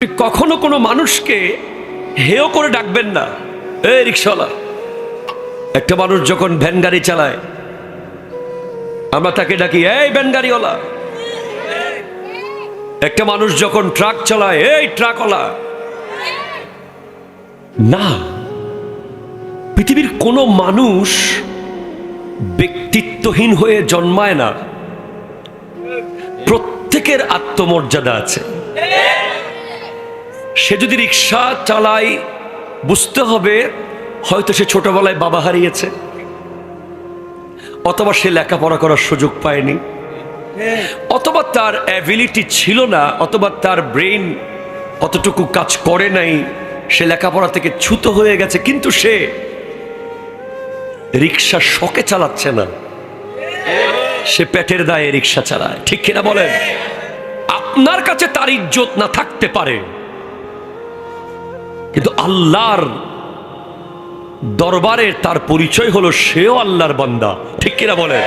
কখনো কোনো মানুষকে হেয় করে ডাকবেন না। এই রিকশাওয়ালা, একটা মানুষ যখন ভ্যান গাড়ি চালায় আমরা তাকে ডাকি এই ভ্যান গাড়িওয়ালা। একটা মানুষ যখন ট্রাক চালায় এই ট্রাকওয়ালা। না, পৃথিবীর কোনো মানুষ ব্যক্তিত্বহীন হয়ে জন্মায় না। প্রত্যেকের আত্মমর্যাদা আছে। সে যদি রিক্সা চালায় বুঝতে হবে হয়তো সে ছোটবেলায় বাবা হারিয়েছে, অথবা সে লেখাপড়া করার সুযোগ পায়নি, অথবা তার অ্যাবিলিটি ছিল না, অথবা তার ব্রেন অতটুকু কাজ করে নাই, সে লেখাপড়া থেকে ছুত হয়ে গেছে। কিন্তু সে রিক্সা শখে চালাচ্ছে না, সে পেটের দায়ে রিক্সা চালায়। ঠিক কিনা বলেন? আপনার কাছে তার ইজ্জত না থাকতে পারে, কিন্তু আল্লাহর দরবারে তার পরিচয় হলো সেও আল্লাহর বান্দা। ঠিক কিনা বলেন?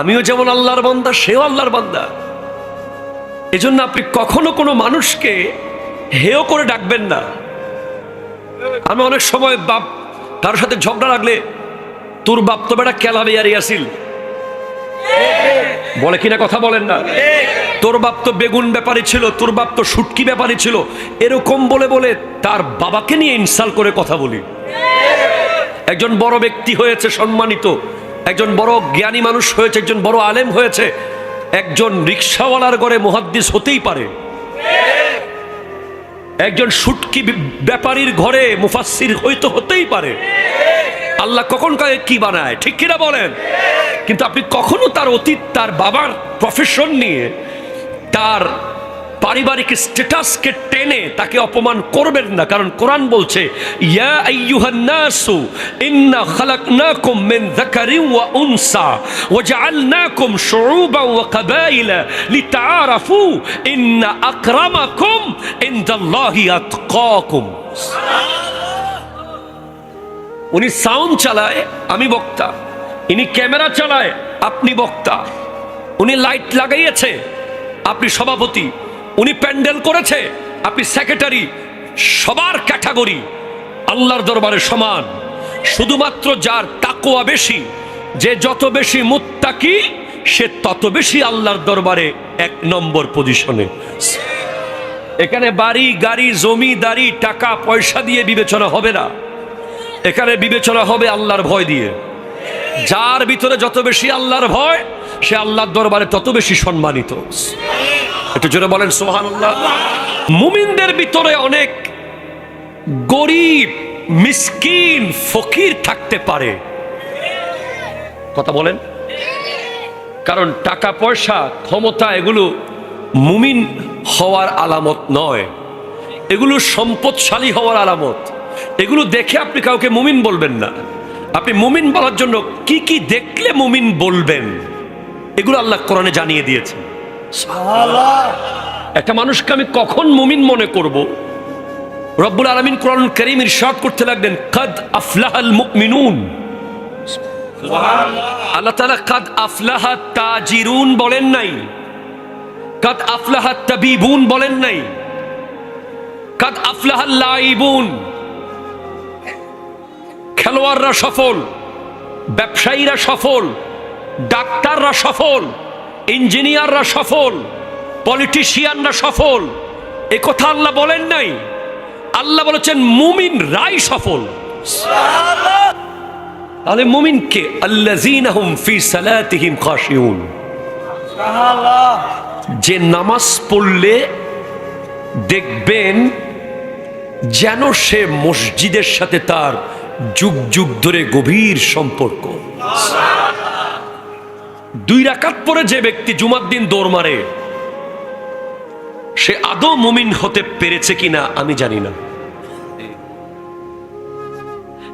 আমিও যেমন আল্লাহর বান্দা, সেও আল্লাহর বান্দা। এজন্য আপনি কখনো কোনো মানুষকে হেয় করে ডাকবেন না। আমি অনেক সময় বাপ তার সাথে ঝগড়া লাগলে তোর বাপ তো বেটা কেলা বেয়ারি আসিল বলে কিনা, কথা বলেন না? তোর বাপ তো বেগুন ব্যাপারী ছিল, তোর বাপ তো শুটকি ব্যাপারী ছিল, এরকম বলে বলে তার বাবাকে নিয়ে ইনসাল করে কথা বলি। একজন বড় ব্যক্তি হয়েছে, সম্মানিত একজন বড় জ্ঞানী মানুষ হয়েছে, একজন বড় আলেম হয়েছে, একজন রিক্সাওয়ালার ঘরে মুহাদ্দিস হতেই পারে, একজন শুটকি ব্যাপারীর ঘরে মুফাসসির হয়তো হতেই পারে। আল্লাহ কখন কাকে কি বানায়, ঠিক কিনা বলেন? কিন্তু আপনি কখনো তার অতীত, তার বাবার প্রফেশন নিয়ে, তার পারিবারিক স্ট্যাটাসকে টেনে তাকে অপমান করবেন না। কারণ কোরআন বলছে ইয়া আইয়ুহান নাসু ইন্না খালাকনাকুম মিন যাকারিন ওয়া উনসা ওয়া জাআলনাকুম শুউবান ওয়া কাবাইলা লিতাআরাফু ইন্না আকরামাকুম ইনদাল্লাহি আতকাকুম। উনি সাউন্ড চালায়, আমি বক্তা। ইনি ক্যামেরা চালায়, আপনি বক্তা। উনি লাইট লাগাইয়েছে, আপনি সভাপতি। উনি প্যান্ডেল করেছে, আপনি সেক্রেটারি। সবার ক্যাটাগরি আল্লাহর দরবারে সমান। শুধুমাত্র যার তাকওয়া বেশি, যে যত বেশি মুত্তাকি, সে তত বেশি আল্লাহর দরবারে এক নম্বর পজিশনে। এখানে বাড়ি গাড়ি জমিদারি টাকা পয়সা দিয়ে বিবেচনা হবে না, এখানে বিবেচনা হবে আল্লাহর ভয় দিয়ে। যার ভিতরে যত বেশি আল্লাহর ভয়, সে আল্লাহর দরবারে তত বেশি সম্মানিত। একটু জোরে বলেন সুবহানাল্লাহ। মুমিনদের ভিতরে অনেক গরিব, মিসকিন, ফকির থাকতে পারে। কথা বলেন? কারণ টাকা পয়সা, ক্ষমতা এগুলো মুমিন হওয়ার আলামত নয়, এগুলো সম্পদশালী হওয়ার আলামত। এগুলো দেখে আপনি কাউকে মুমিন বলবেন না। আপনি মুমিন বলার জন্য কি কি দেখলে মুমিন বলবেন, এগুলো আল্লাহ কোরআনে জানিয়ে দিয়েছে। একটা মানুষকে আমি কখন মুমিন মনে করব, রব্বুল আলামিন কোরআনুল কারীম ইরশাদ করতে লাগলেন কাদ আফলাহাল মুমিনুন। আল্লাহ তাআলা কাদ আফলাহা তাজিরুন বলেন নাই, কাদ আফলাহা তাবিবুন বলেন নাই, কাদ আফলাহাল লাইবুন। খেলোয়াড়রা সফল, ব্যবসায়ীরা সফল, ডাক্তাররা সফল, ইঞ্জিনিয়াররা সফল, পলিটিশিয়ানরা সফল, এ কথা আল্লাহ বলেন নাই। আল্লাহ বলেছেন মুমিন রাই সফল। তাহলে মুমিন কে? আল্লাযীনা হুম ফি সালাতিহিম খাশিউন। যে নামাজ পড়লে দেখবেন যেন সে মসজিদের সাথে তার যুগ যুগ ধরে গভীর সম্পর্ক। 2 রাকাত পরে যে ব্যক্তি জুমার দিন দৌড় মারে, সে আদৌ মুমিন হতে পেরেছে কিনা আমি জানি না।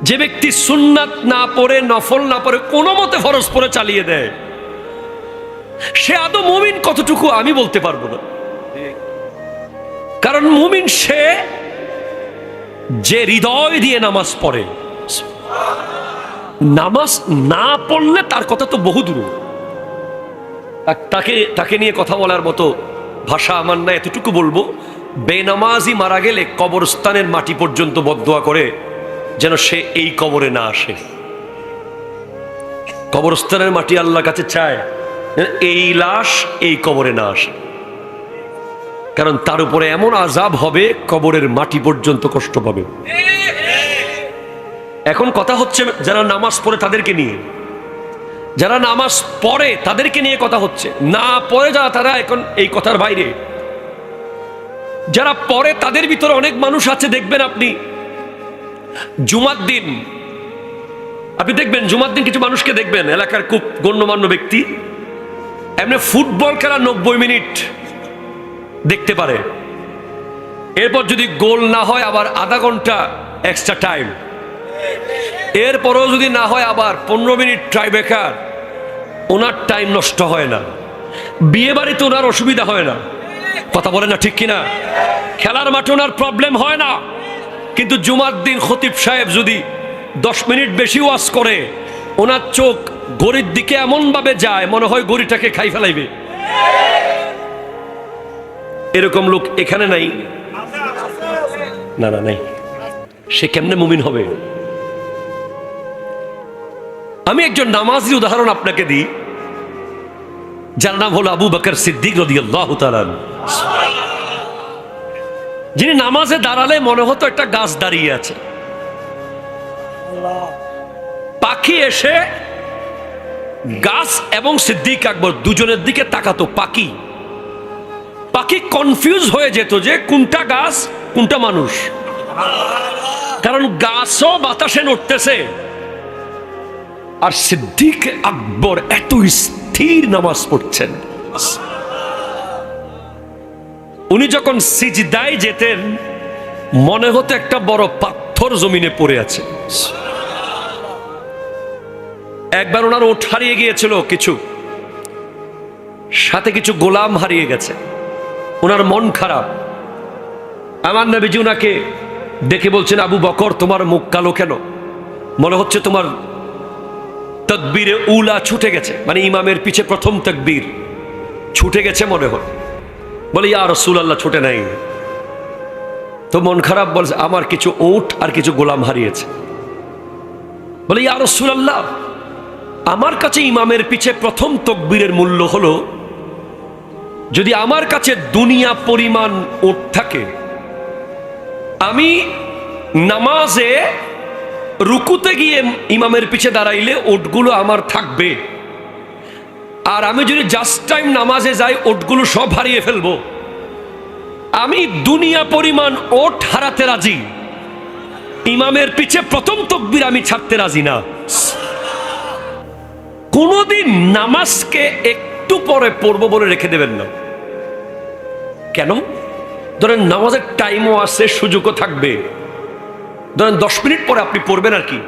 যে ব্যক্তি সুন্নাত না পড়ে, নফল না পড়ে, কোনো মতে ফরজ পড়ে চালিয়ে দেয়, সে আদৌ মুমিন কতটুকু আমি বলতে পারবো না। কারণ মুমিন সে যে হৃদয় দিয়ে নামাজ পড়ে। নামাজ না পড়লে তার কথা তো বহু দূর। তাকে নিয়ে কথা বলার মতো ভাষা আমার না, এতটুকু বলবো বেনামাজি মারা গেলে কবরস্থানের মাটি পর্যন্ত বদদোয়া করে যেন সে এই কবরে না আসে। কবরস্থানের মাটি আল্লাহর কাছে চায় এই লাশ এই কবরে না আসে, কারণ তার উপরে এমন আযাব হবে কবরের মাটি পর্যন্ত কষ্ট পাবে। এখন কথা হচ্ছে যারা নামাজ পড়ে তাদেরকে নিয়ে, যারা নামাজ পড়ে তাদেরকে নিয়ে কথা হচ্ছে, না পড়ে যারা তারা এখন এই কথার বাইরে। যারা পড়ে তাদের ভিতরে অনেক মানুষ আছে, দেখবেন আপনি জুমার দিন, আপনি দেখবেন জুমার দিন কিছু মানুষকে দেখবেন এলাকার খুব গণ্যমান্য ব্যক্তি এমনি ফুটবল খেলা 90 মিনিট দেখতে পারে, এরপর যদি গোল না হয় আবার আধা ঘন্টা এক্সট্রা টাইম, এরপরও যদি না হয় আবার 15 মিনিট ট্রাইব্রেকার। ওনার টাইম নষ্ট হয় না, বিয়ে বাড়িতে ওনার অসুবিধা হয় না, কথা বলে না ঠিক কিনা? খেলার মাঠে ওনার প্রবলেম হয় না। কিন্তু জুমার দিন খতিব সাহেব যদি 10 মিনিট বেশি ওয়াজ করে, ওনার চোখ গড়ির দিকে এমন ভাবে যায় মনে হয় গড়িটাকে খাই ফেলাইবে। এরকম লোক এখানে নাই? না না নাই। সে কেমনে মুমিন হবে? আমি একজন নামাজি উদাহরণ আপনাকে দিই, যার নাম হলো আবু বকর সিদ্দিক রাদিয়াল্লাহু তাআলা, যিনি নামাজে দাঁড়ালে মনে হতো একটা গাছ দাঁড়িয়ে আছে। পাখি এসে গাছ এবং সিদ্দিক আকবর দুজনের দিকে তাকাতো। পাখি কনফিউজ হয়ে যেত যে কোনটা গাছ কোনটা মানুষ, কারণ গাছও বাতাসে নড়তেছে আর সিদ্দিক আকবর এত স্থির নামাজ পড়ছেন। উনি যখন সিজদায় যেতেন মনে হতো একটা বড় পাথর জমিনে পড়ে আছে। একবার ওনার ওঠ হারিয়ে গিয়েছিল, কিছু সাথে কিছু গোলাম হারিয়ে গেছে, ওনার মন খারাপ। আমার নবীজি ওনাকে দেখে বলছেন, আবু বকর তোমার মুখ কালো কেন? মনে হচ্ছে তোমার তাকবীরে উলা ছুটে গেছে, মানে ইমামের পিছে প্রথম তাকবীর ছুটে গেছে মনে হয়। বলে ইয়া রাসূলুল্লাহ, ছুটে নাই তো। মন খারাপ বলছে, আমার কিছু উট আর কিছু গোলাম হারিয়েছে। বলে ইয়া রাসূলুল্লাহ, আমার কাছে ইমামের পিছে প্রথম তাকবীরের মূল্য হলো যদি আমার কাছে দুনিয়া পরিমাণ উট থাকে, আমি নামাজে রুকুতে গিয়ে ইমামের পিছে দাঁড়াইলে উটগুলো আমার থাকবে, আর আমি যদি জাস্ট টাইম নামাজে যাই উটগুলো সব হারিয়ে ফেলবো। আমি দুনিয়া পরিমাণ ওট হারাতে রাজি, ইমামের পিছে প্রথম তাকবীর আমি ছাড়তে রাজি না। কোনদিন নামাজকে একটু পরে পড়বো বলে রেখে দেবেন না। কেন? ধরেন নামাজের টাইমও আছে, সুযোগও থাকবে, ধরেন 10 মিনিট পরে আপনি পড়বেন আর কি,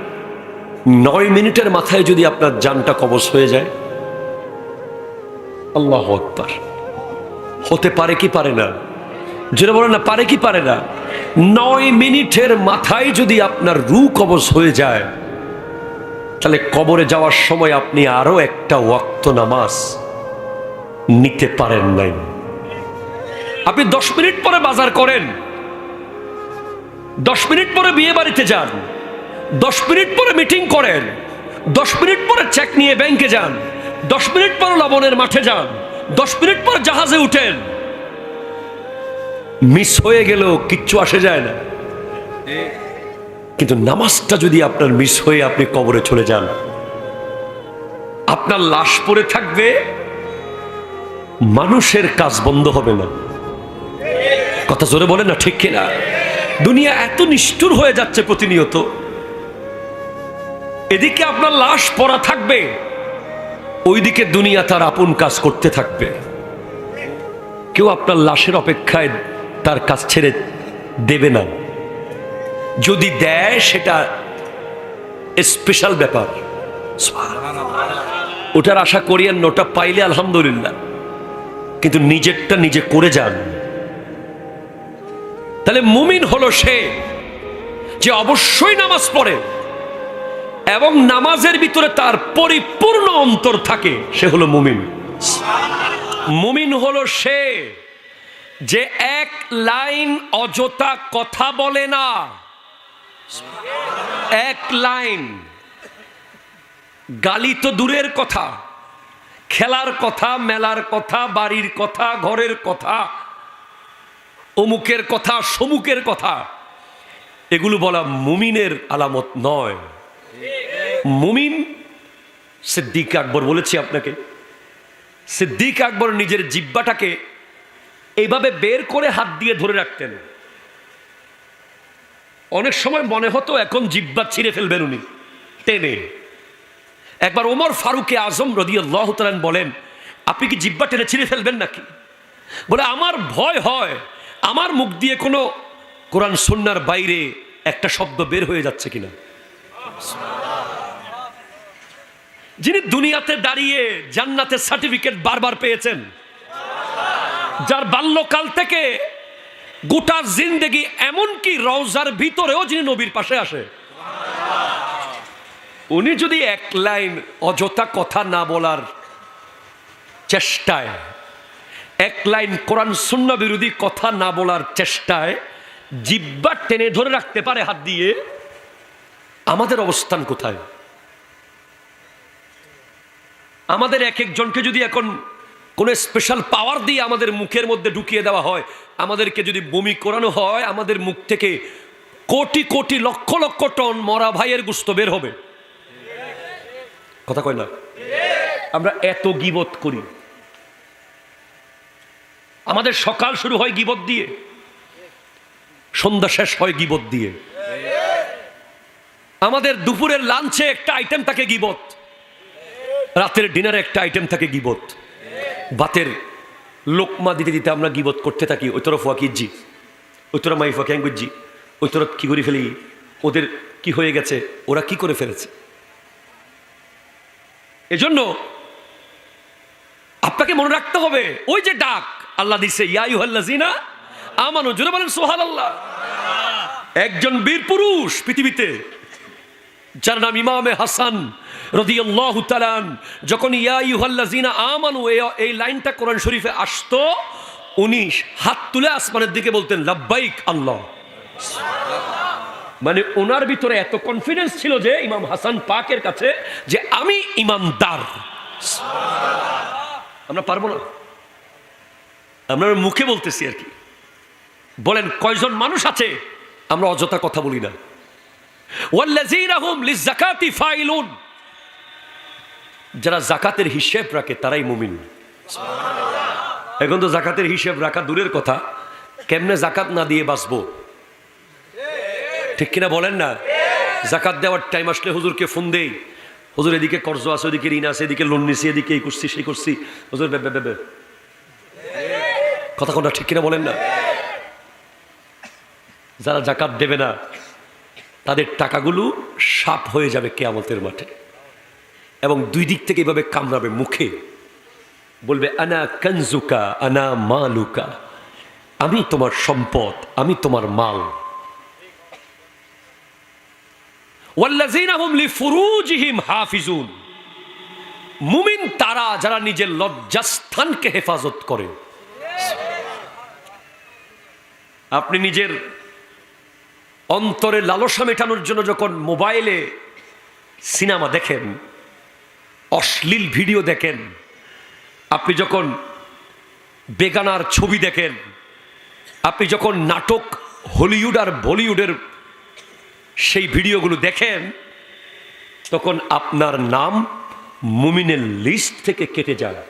9 মিনিটের মাথায় যদি আপনার জানটা কবজ হয়ে যায়, আল্লাহু আকবার। হতে পারে কি পারে না? যেটা বলেন না, পারে কি পারে না? 9 মিনিটের মাথায় যদি আপনার রূহ কবজ হয়ে যায়, তাহলে কবরে যাওয়ার সময় আপনি আরো একটা ওয়াক্ত নামাজ নিতে পারেন নাই। আপনি 10 মিনিট পরে বাজার করেন, 10 মিনিট পরে বিয়ে বাড়িতে যান, 10 মিনিট পরে মিটিং করেন, 10 মিনিট পরে চেক নিয়ে ব্যাংকে যান, 10 মিনিট পরে লবণের মাঠে যান, 10 মিনিট পর জাহাজে উঠেন, মিস হয়ে গেল কিচ্ছু আসে যায় না। কিন্তু নামাজটা যদি আপনার মিস হয়ে আপনি কবরে চলে যান, আপনার লাশ পড়ে থাকবে, মানুষের কাজ বন্ধ হবে না। কথা জোরে বলে না ঠিক কিনা? দুনিয়া এত নিষ্ঠুর হয়ে যাচ্ছে প্রতিনিয়ত। এদিকে আপনার লাশ পড়া থাকবে, ওইদিকে দুনিয়া তার আপন কাজ করতে থাকবে। কেউ আপনার লাশের অপেক্ষায় তার কাজ ছেড়ে দেবে না। যদি দেয় সেটা স্পেশাল ব্যাপার, ওটার আশা করিয়েন না, ওটা পাইলে আলহামদুলিল্লাহ, কিন্তু নিজেরটা নিজে করে যান। তাহলে মুমিন হলো সে যে অবশ্যই নামাজ পড়ে এবং নামাজের ভিতরে তার পরিপূর্ণ অন্তর থাকে, সে হলো মুমিন। মুমিন হলো সে যে এক লাইন অযথা কথা বলে না, এক লাইন গালি তো দূরের কথা, খেলার কথা, মেলার কথা, বাড়ির কথা, ঘরের কথা, অমুকের কথা, সমুকের কথা, এগুলো বলা মুমিনের আলামত নয়। মুমিন, সিদ্দিক আকবর বলেছি আপনাকে, সিদ্দিক আকবর নিজের জিহ্বাটাকে এইভাবে বের করে হাত দিয়ে ধরে রাখতেন। অনেক সময় মনে হতো এখন জিহ্বা ছিঁড়ে ফেলবেন উনি টেনে। একবার ওমর ফারুকে আজম রাদিয়াল্লাহু তাআলা বলেন, আপনি কি জিহ্বা টেনে ছিঁড়ে ফেলবেন নাকি? বলে, আমার ভয় হয় আমার মুখ দিয়ে কোনো কোরআন সুন্নাহর বাইরে একটা শব্দ বের হয়ে যাচ্ছে কিনা। যিনি দুনিয়াতে দাঁড়িয়ে জান্নাতের সার্টিফিকেট বারবার পেয়েছেন, যার বাল্যকাল থেকে গোটা জিন্দেগি, এমনকি রওজার ভিতরেও যিনি নবীর পাশে আসে, উনি যদি এক লাইন অযথা কথা না বলার চেষ্টায়, এক লাইন কোরআন সুন্নাহ বিরোধী কথা না বলার চেষ্টায় জিহ্বা টেনে ধরে রাখতে পারে হাত দিয়ে, আমাদের অবস্থান কোথায়? আমাদের এক একজনকে যদি এখন কোন স্পেশাল পাওয়ার দিয়ে আমাদের মুখের মধ্যে ঢুকিয়ে দেওয়া হয়, আমাদেরকে যদি বমি করানো হয়, আমাদের মুখ থেকে কোটি কোটি লক্ষ লক্ষ টন মরা ভাইয়ের গোশত বের হবে। কথা কয় না? আমরা এত গীবত করি। আমাদের সকাল শুরু হয় গীবত দিয়ে, সন্ধ্যা শেষ হয় গীবত দিয়ে। আমাদের দুপুরের লাঞ্চে একটা আইটেম থাকে গীবত, রাতের ডিনারে একটা আইটেম থাকে গীবত। ভাতের লোকমা দিতে দিতে আমরা গীবত করতে থাকি। ওই তরফ ওয়াকিজি, ওই তরফ মাইফা ক্যাঙ্গুজি, ওই তরফ কি করে ফেলি, ওদের কি হয়ে গেছে, ওরা কি করে ফেলেছে। এজন্য আপনাকে মনে রাখতে হবে, ওই যে ডাক আল্লাহ দিছে, ইয়া আইয়ুহাল্লাযিনা আমানু, জোরে বলেন সুবহানাল্লাহ। একজন বীর পুরুষ পৃথিবীতে, যার নাম ইমামে হাসান রাদিয়াল্লাহু তাআলা, যখন ইয়া আইয়ুহাল্লাযিনা আমানু এই লাইনটা কোরআন শরীফে আসতো, উনি হাত তুলে আসমানের দিকে বলতেন, লাব্বাইক আল্লাহ। মানে ওনার ভিতরে এত কনফিডেন্স ছিল যে ইমাম হাসান পাকের কাছে, যে আমি ইমানদার। আমরা পারবো না? আমরা মুখে বলতেছি আর কি। বলেন কয়জন মানুষ আছে আমরা অযথা কথা বলি না? ওয়াল্লাযীনা হুম লিযাকাতি ফাইলুন, যারা যাকাতের হিসাব রাখে তারাই মুমিন। এখন তো যাকাতের হিসাব রাখা দূরের কথা, কেমনে যাকাত না দিয়ে বাঁচবো, ঠিক কিনা বলেন না? যাকাত দেওয়ার টাইম আসলে হুজুরকে ফোন দেই, হুজুর এদিকে কর্জ আছে, ওদিকে ঋণ আছে, এদিকে লোন নিছি, এদিকে এই করছি সেই করছি, হুজুর কথা কোনটা ঠিক কিনা বলেন না? যারা যাকাত দেবে না তাদের টাকাগুলো সাপ হয়ে যাবে কিয়ামতের মাঠে, এবং দুই দিক থেকে এভাবে কামড়াবে মুখে, বলবে আনা কানজুকা আনা মালুকা, আমি তোমার সম্পদ, আমি তোমার মাল। ওয়াল্লাযীনা হুম লিফুরুজিহিম হাফিজুন, মুমিন তারা যারা নিজের লজ্জাস্থানকে হেফাজত করে। আপনি নিজের অন্তরে লালসা মেটানোর জন্য যখন মোবাইলে সিনেমা দেখেন, অশ্লীল ভিডিও দেখেন, আপনি যখন বেগানার ছবি দেখেন, আপনি যখন নাটক হলিউড আর বলিউডের সেই ভিডিওগুলো দেখেন, তখন আপনার নাম মুমিনের লিস্ট থেকে কেটে যায়।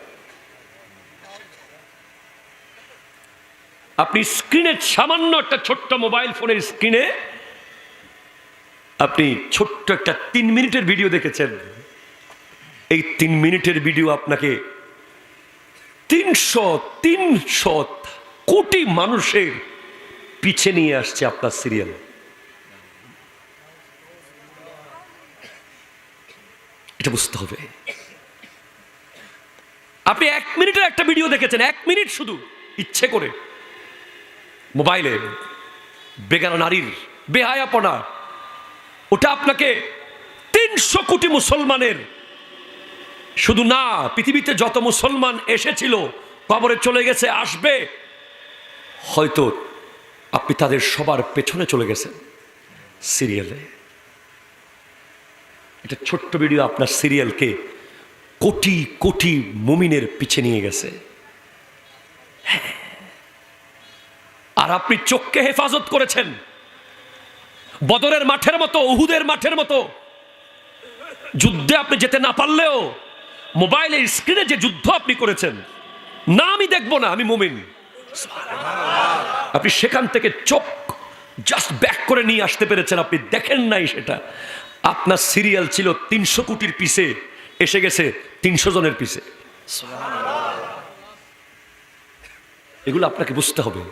আপনি স্ক্রিনে, সামান্য একটা ছোট্ট মোবাইল ফোনের স্ক্রিনে আপনি ছোট্ট একটা 3 মিনিটের ভিডিও দেখেছেন, এই 3 মিনিটের ভিডিও আপনাকে 300 কোটি মানুষের পিছে নিয়ে আসছে আপনার সিরিয়াল। এটা বুঝতে হবে। আপনি 1 মিনিটের একটা ভিডিও দেখেছেন, 1 মিনিট শুধু ইচ্ছে করে মোবাইলে, বেগানা নারীর বেহায়াপনা, ওটা আপনাকে 300 কোটি মুসলমানের, শুধু না পৃথিবীতে যত মুসলমান এসেছিল, কবরে চলে গেছে, আসবে, হয়তো আপনি তাদের সবার পেছনে চলে গেছেন সিরিয়ালে। এটা ছোট্ট ভিডিও আপনার সিরিয়ালকে কোটি কোটি মুমিনের পিছে নিয়ে গেছে। আর আপনি চোখকে হেফাজত করেছেন বদরের মাঠের মতো, উহুদের মাঠের মতো যুদ্ধে আপনি যেতে না পারলেও মোবাইলের স্ক্রিনে যে যুদ্ধ আপনি করেছেন, না আমি দেখবো না, আমি মুমিন, আপনি সেখান থেকে চোখ জাস্ট ব্যাক করে নিয়ে আসতে পেরেছেন। আপনি দেখেন নাই সেটা। আপনার সিরিয়াল ছিল 300 কোটির পিছে, এসে গেছে 300 জনের পিছে। এগুলো আপনাকে বুঝতে হবে।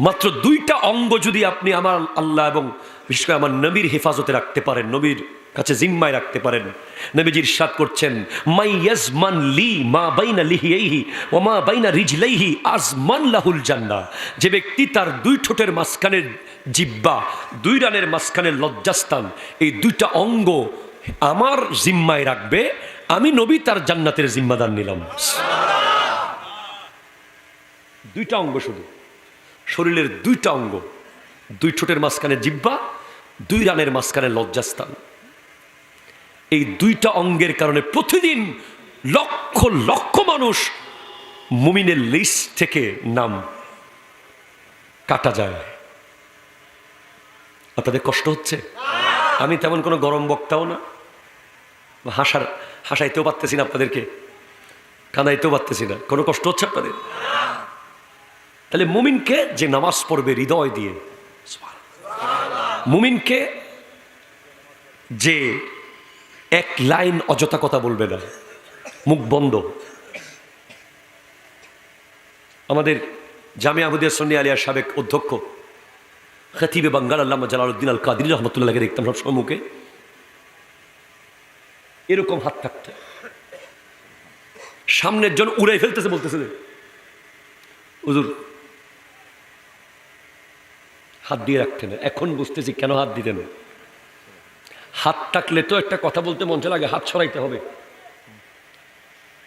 মাত্র 2টা অঙ্গ যদি আপনি আমার আল্লাহ এবং বিশেষ করে আমার নবীর হেফাজতে রাখতে পারেন, নবীর কাছে জিম্মায় রাখতে পারেন, নবীজি ইরশাদ করছেন, মাই ইয়াজমান লি মা বাইনা লিহিয়াইহি ওয়া মা বাইনা রিজলাইহি আজমান লাহুল জান্নাহ। যে ব্যক্তি তার 2 ঠোঁটের মাঝখানের জিহ্বা, 2 রানের মাঝখানের লজ্জাস্থান, এই 2টা অঙ্গ আমার জিম্মায় রাখবে, আমি নবী তার জান্নাতের জিম্মাদার নিলাম। 2টা অঙ্গ, শুধু শরীরের 2টা অঙ্গ, 2 ঠোঁটের মাঝখানে জিহ্বা, 2 রানের মাঝখানে লজ্জাস্থান। এই 2টা অঙ্গের কারণে প্রতিদিন লক্ষ লক্ষ মানুষ মুমিনের লিস্ট থেকে নাম কাটা যায়। আপনাদের কষ্ট হচ্ছে? আমি তেমন কোনো গরম বক্তাও না, হাসাইতেও পারতেছি না আপনাদেরকে, কাঁদাইতেও পারতেছি না। কোনো কষ্ট হচ্ছে আপনাদের? তাহলে মুমিনকে যে নামাজ পড়বে হৃদয় দিয়ে, মুমিনকে যে 1 লাইন অযথা কথা বলবে না, মুখ বন্ধ। আমাদের জামিয়া আহমদিয়া সুন্নিয়া আলিয়ার সাবেক অধ্যক্ষ খতিবে বাঙ্গাল আল্লামা জালালউদ্দিন আল কাদরি রহমতুল্লাহকে দেখতাম সবসময় মুখে এরকম হাত থাকতে, সামনের জন উড়াই ফেলতেছে, বলতেছে হুজুর হাত দিয়ে রাখতেন। এখন বুঝতেছি কেন হাত দিতেন। হাত থাকলে তো একটা কথা বলতে মন চায়, হাত সরাইতে হবে,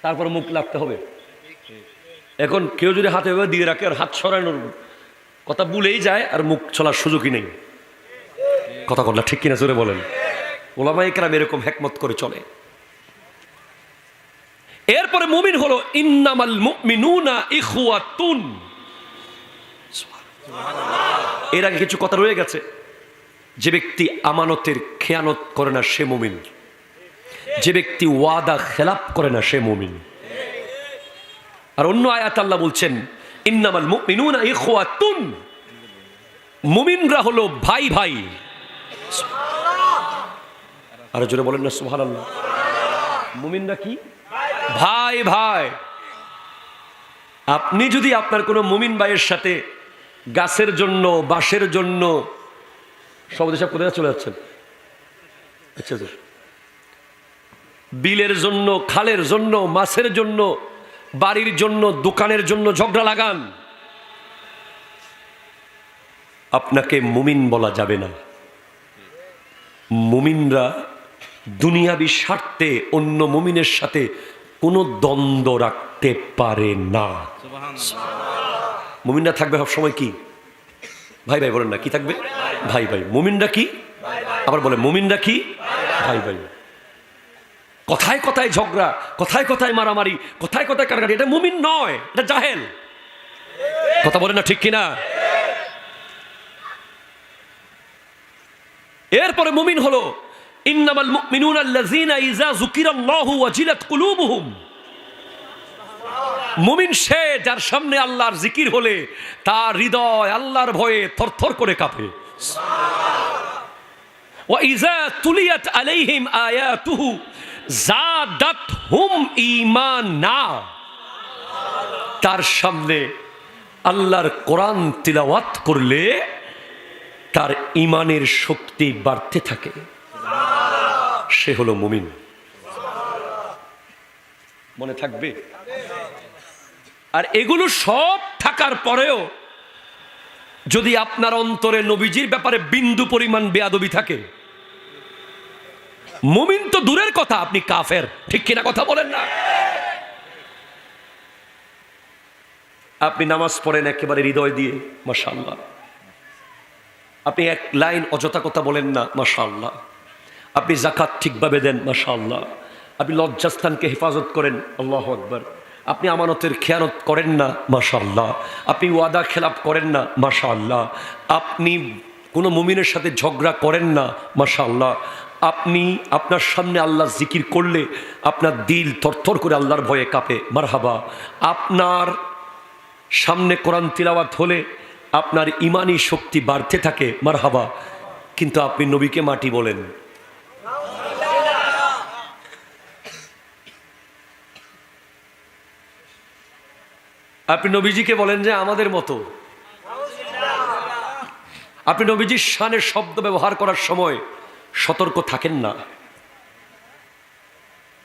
তারপর মুখ লাগতে হবে। এখন কেউ যদি হাতে দিয়ে রাখে আর হাত সরানোর কথা ভুলেই যায়, আর মুখ চলার সুযোগই নেই। কথা বললা ঠিক কিনা জোরে বলেন। ওলামায়ে কেরাম এরকম হিকমত করে চলে। এরপরে মুমিন হলো ইন্নামাল মুমিনুনা ইখওয়াতুন। এর আগে কিছু কথা রয়ে গেছে। যে ব্যক্তি আমানতের খেয়ানত করে না সে মুমিন, যে ব্যক্তি ওয়াদা খেলাপ করে না সে মুমিন। আর অন্য আয়াত আল্লাহ বলছেন ইন্নামাল মুমিনুনা ইখওয়াতুন, মুমিনরা হলো ভাই ভাই। আর জোরে বলেন না সুবহানাল্লাহ। মুমিনরা কি? ভাই ভাই। আপনি যদি আপনার কোনো মুমিন ভাইয়ের সাথে গাছের জন্য, বাঁশের জন্য, সব দেশে কোথায় চলে যাচ্ছেন, আচ্ছা বিলের জন্য, খালের জন্য, মাছের জন্য, বাড়ির জন্য, দোকানের জন্য ঝগড়া লাগান, আপনাকে মুমিন বলা যাবে না। মুমিনরা দুনিয়াবি স্বার্থে অন্য মুমিনের সাথে কোনো দ্বন্দ্ব রাখতে পারে না। মুমিনরা থাকবে সব সময় কি? ভাই ভাই। বলেন না কি থাকবে? ভাই ভাই। মুমিনরা কি? আবার বলে মুমিনরা কি? ভাই ভাই। কথায় কথায় ঝগড়া, কথায় কথায় মারামারি, কথায় কথায় কাটাকাটি, এটা মুমিন নয়, এটা জাহেল। কথা বলে না ঠিক কিনা? এরপরে মুমিন হলো ইন্নামাল মুমিনুনা আল্লাযীনা ইযা যুকিরাল্লাহু ওয়াজিলাত কুলুবুহুম। মুমিন সে যার সামনে আল্লাহর জিকির হলে তার হৃদয় আল্লাহর ভয়ে থরথর করে কাঁপে। ওয়া ইযা তুলিয়াত আলাইহিম আয়াতুহু যাদাতহুম ঈমানা। তার সামনে আল্লাহর কোরআন তিলাওয়াত করলে তার ঈমানের শক্তি বাড়তে থাকে। সে হলো মুমিন। মনে থাকবে? আর এগুলো সব থাকার পরেও যদি আপনার অন্তরে নবীজির ব্যাপারে বিন্দু পরিমাণ বেয়াদবি থাকে, মুমিন তো দূরের কথা, আপনি কাফের। ঠিক কিনা কথা বলেন না? আপনি নামাজ পড়েন একেবারে হৃদয় দিয়ে, মাশাআল্লাহ। আপনি এক লাইন অযথা কথা বলেন না, মাশাআল্লাহ। আপনি যাকাত ঠিকভাবে দেন, মাশাআল্লাহ। আপনি লজ্জাস্থানকে হেফাজত করেন, আল্লাহু আকবার। আপনি আমানতের খেয়ানত করেন না, মাশাআল্লাহ। আপনি ওয়াদা খেলাপ করেন না, মাশাআল্লাহ। আপনি কোনো মুমিনের সাথে ঝগড়া করেন না, মাশাআল্লাহ। আপনি আপনার সামনে আল্লাহ জিকির করলে আপনার দিল থরথর করে আল্লাহর ভয়ে কাঁপে, মারহাবা। আপনার সামনে কোরআন তিলাওয়াত হলে আপনার ইমানি শক্তি বাড়তে থাকে, মারহাবা। কিন্তু আপনি নবীকে মাটি বলেন। আপনি নবীজিকে বলেন যে আমাদের মতো। আপনি নবীজির শানের শব্দ ব্যবহার করার সময় সতর্ক থাকেন না।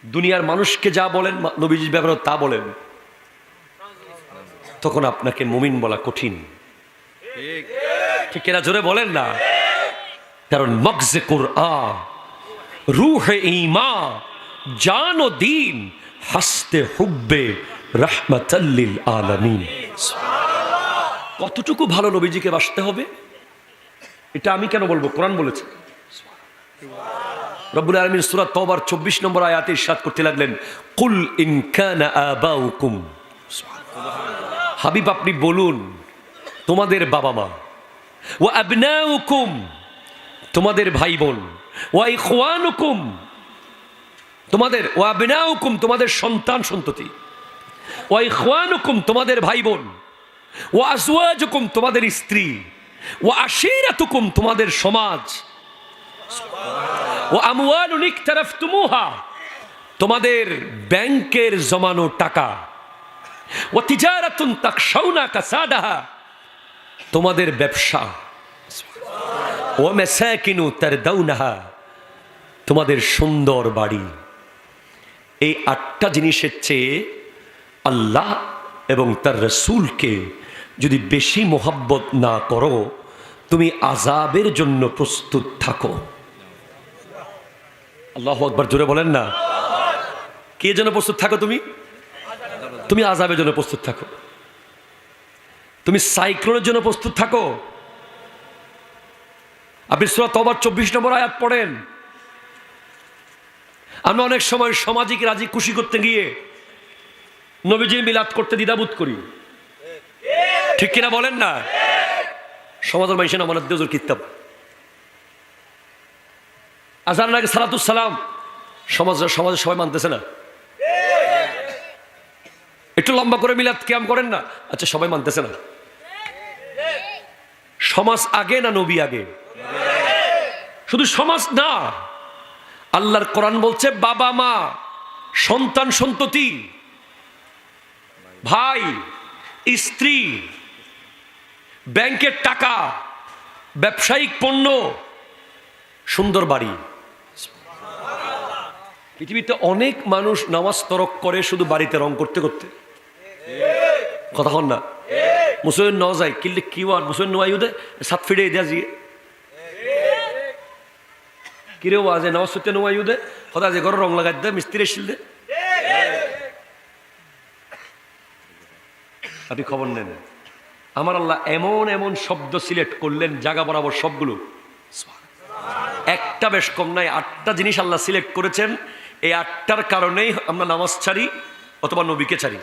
দুনিয়ার মানুষকে যা বলেন নবীজির ব্যাপারে তা বলেন, তখন আপনাকে মুমিন বলা কঠিন। ঠিক এরা জোরে বলেন না। কারণ মগজে কুরআন, রূহে ঈমান, জান ও দ্বীন, হাসতে হুব্বে রাহমাতাল লিল আলামিন। কতটুকু ভালো নবীজিকে বাসতে হবে এটা আমি কেন বলবো, কোরআন বলেছে। রব্বুল আলামিন সূরা তাওবার 24 নম্বর আয়াতে ইরশাদ করতে লাগলেন, কুল ইন কানা আবাউকুম, হাবিব আপনি বলুন তোমাদের বাবা মা, ওয়া আবনাউকুম তোমাদের ভাই বোন, ওয়া ইখওয়ানুকুম তোমাদের, ওয়া আবনাউকুম তোমাদের সন্তান সন্ততি, ওয়া ইখওয়ানুকুম তোমাদের ভাই বোন, ওয়া আজওয়াজুকুম তোমাদের স্ত্রী, ওয়া আশীরাতুকুম তোমাদের সমাজ, ওয়া আমওয়ালুন ইকতারাফতুমুহা তোমাদের ব্যাংকের জমানো টাকা, ওয়া তিজারাতুন তাখশাউনা কাসাদাহা তোমাদের ব্যবসা, ওয়া মাসাকিনু তারদাউনাহা তোমাদের সুন্দর বাড়ি। এই 8টা জিনিসের চেয়ে আল্লাহ এবং তার রাসূলকে যদি বেশি মোহাব্বত না করো, তুমি আযাবের জন্য প্রস্তুত থাকো। আল্লাহু আকবার, জোরে বলেন না। কে জন্য প্রস্তুত থাকো? তুমি আযাবের জন্য প্রস্তুত থাকো। তুমি সাইক্লোনের জন্য প্রস্তুত থাকো। আপনি সূরা তাওবার 24 নম্বর আয়াত পড়েন। আমরা অনেক সময় সামাজিক রাজি খুশি করতে গিয়ে নবীজির মিলাদ করতে দ্বিধাবোধ করি, ঠিক কিনা বলেন না? সমাজের মানুষের আমানত দেওয়ার কিতাব আজান আগে সালাতুস সালাম, সমাজের সবাই মানতেছে না। একটু লম্বা করে মিলাদ কিয়াম করেন না, আচ্ছা সবাই মানতেছে না। সমাজ আগে না নবী আগে? শুধু সমাজ না, আল্লাহর কোরআন বলছে বাবা মা, সন্তান সন্ততি, ভাই স্ত্রী, ব্যাংকের টাকা, ব্যবসায়িক পণ্য, সুন্দর বাড়ি। পৃথিবীতে অনেক মানুষ নামাজ তরক করে শুধু বাড়িতে রং করতে করতে। কথা হন না? মুসলিম ন যায় কিনলে কি আর মুসলিম নোয়াইদে সাত ফিরে দেয়া জিয়ে কিরেও আজে নামাজ পড়তে নোয়াইদে হঠাৎ যে ঘরে রং লাগাই দে মিস্ত্রি এসেছিল দে। আপনি খবর নেন, আমার আল্লাহ এমন এমন শব্দ সিলেক্ট করলেন জায়গা বরাবর সবগুলো, একটা বেশ কম নাই, 8টা জিনিস আল্লাহ সিলেক্ট করেছেন। এই 8টার কারণেই আমরা নামাজ ছাড়ি অথবা নবীকে ছাড়ি।